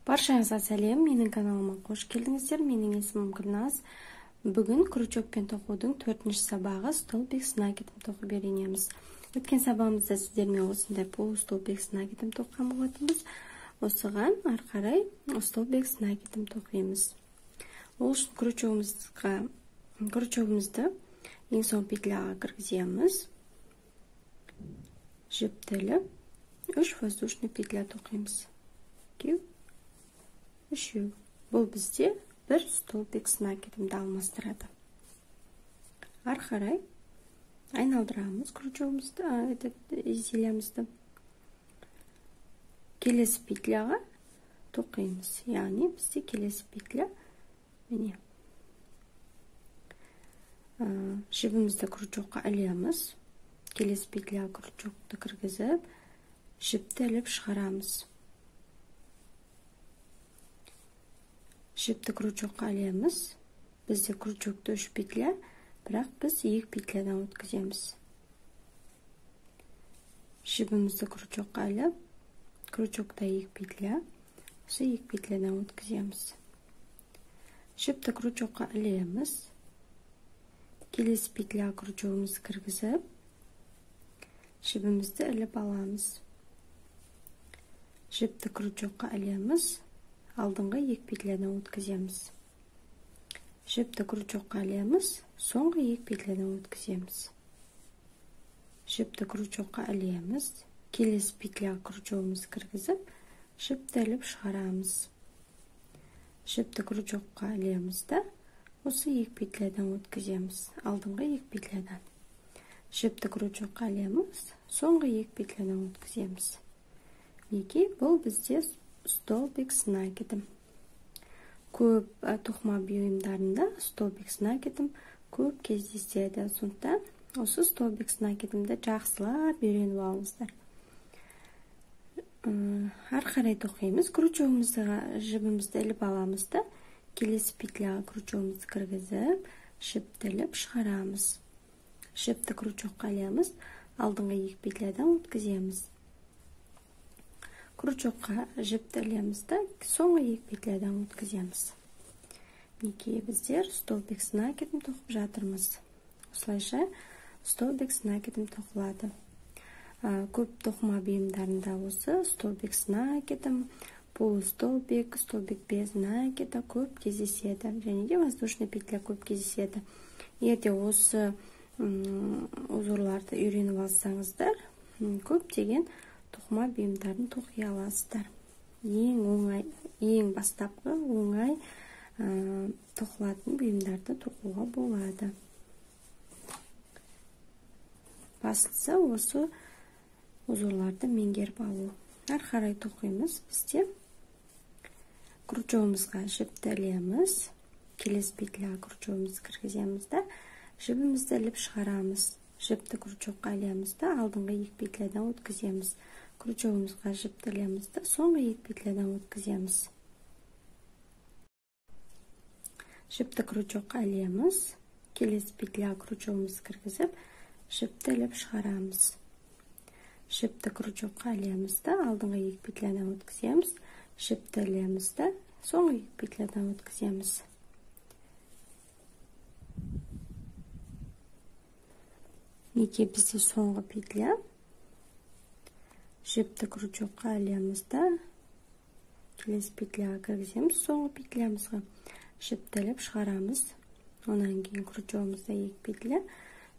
Баршаңызға сәлем, менің каналыма қош келдіңіздер. Менің есімім Гүлназ. Бүгін крючокпен тоқудың 4-ші сабағы столбик с накидом тоқып үйренеміз. Өткен сабағымызда сіздермен осындай полустолбик с накидом тоққан болатынбыз. Осыған ары қарай столбик с накидом тоқимыз. Ол үшін крючогымызды ең соң петляға кіргіземіз. Жіптеліп 3 воздушный петля тоқимыз. 3. Бұл бізде бір столбик с накидымды алмастырады. Ары қарай айналдырамыз крючогымызды, изделемізді. Келесі петляға тоқимыз. Яғни бізде келесі петля міне. Жібімізді крючокқа ілеміз. Келесі петляға крючокты кіргізіп, жіпті іліп шығарамыз. Жіпті крючокқа ілеміз. Бізде крючокты 3 петля, бірақ біз 2 петлядан өткіземіз. Жібімізді крючокқа іліп, крючокта 2 петля, осы 2 петлядан өткіземіз. Жіпті крючокқа ілеміз. Келесі петля крючогымызды кіргізіп, жібімізді іліп аламыз. Жіпті крючокқа ілеміз. Алдыңғы 2 петлядан өткіземіз. Жіпті крючокқа ілеміз, соңғы 2 петлядан өткіземіз. Жіпті крючокқа ілеміз, келесі петляға крючогымызды кіргізіп, жіпті іліп шығарамыз. Жіпті крючокқа ілеміз да, осы 2 петлядан өткіземіз. Алдыңғы 2 петлядан. Жіпті крючокқа ілеміз, соңғы 2 петлядан өткіземіз. Неге? Бұл бізде столбик с накидом. Көп тоқыма бұйымдарында столбик с накидом көп кездеседі. Сондықтан осы столбик с накидымды жақсылап үйреніп алыңыздар. Ары қарай тоқимыз. Крючогымызға жібімізді іліп аламыз да, келесі петляға крючогымызды кіргізіп, жіпті іліп шығарамыз. Жіпті крючокқа ілеміз, алдыңғы 2 петлядан өткіземіз. Крючокқа жіпті ілеміз да, соңғы 2 петлядан өткіземіз. Неге біздер столбик с накидом тоқып жатырмыз. Осылайша столбик с накидом тоқылады. Көп тоқыма бұйымдарында осы столбик с накидом, полустолбик, столбик без накида көп кездеседі. Және де воздушный петля көп кездеседі. Егер осы узорларды үйреніп алсаңыздар, көптеген тоқыма бұйымдарын тоқи аласыздар. Ең оңай, ең бастапқы оңай тоқылатын бұйымдарды тоқуға болады. Бастысы осы узорларды меңгеріп алу. Ары қарай тоқимыз. Бізде крючогымызға жіпті ілеміз. Келесі петляға крючогымызды кіргіземіз да, жібімізді іліп шығарамыз. Жіпті крючокқа ілеміз да, алдыңғы 2 петлядан өткіземіз. Крючогымызға жіпті ілеміз да, соңғы 2 петлядан өткіземіз. Жіпті крючокқа ілеміз, келесі петляға крючогымызды кіргізіп, жіпті іліп шығарамыз. Жіпті крючокқа ілеміз да, алдыңғы 2 петлядан өткіземіз. Жіпті ілеміз да, соңғы 2 петлядан өткіземіз. Неге бізде соңғы петля? Жіпті крючокқа ілеміз да, келесі петляға кіргіземіз, соңғы петлямызға жіпті іліп шығарамыз. Онан кейін крючогымызда 2 петля,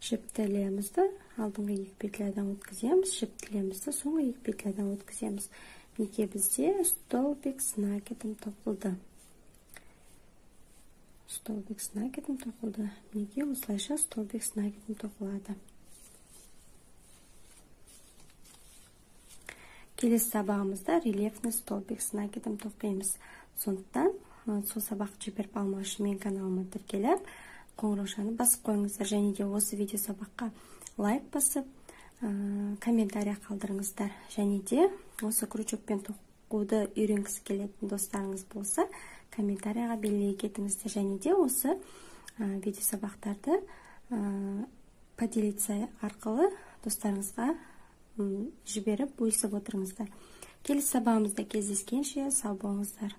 жіпті ілеміз да, алдыңғы 2 петлядан өткіземіз, жіпті ілеміз да, соңғы 2 петлядан өткіземіз. Неге бізде столбик с накидом тоқылды. Столбик с накидом тоқылды. Неге осылайша столбик с накидом тоқылады. Келесі сабағымызда рельефный столбик с накидом тоқимыз. Сондықтан сол сабақты жіберіп алмау үшін мен каналыма тіркеліп, қоңыраушаны басып қойыңыздар. Және де осы видео сабаққа лайк басып, комментария қалдырыңыздар. Және де осы крючокпен тоқуды үйренгісі келетін достарыңыз болса, комментарияға белгілей кетіңіздер. Және де осы видео сабақтарды поделиться арқылы достарыңызға жіберіп бөлісіп отырыңыздар. Келесі сабағымызда кездескенше сау болыңыздар.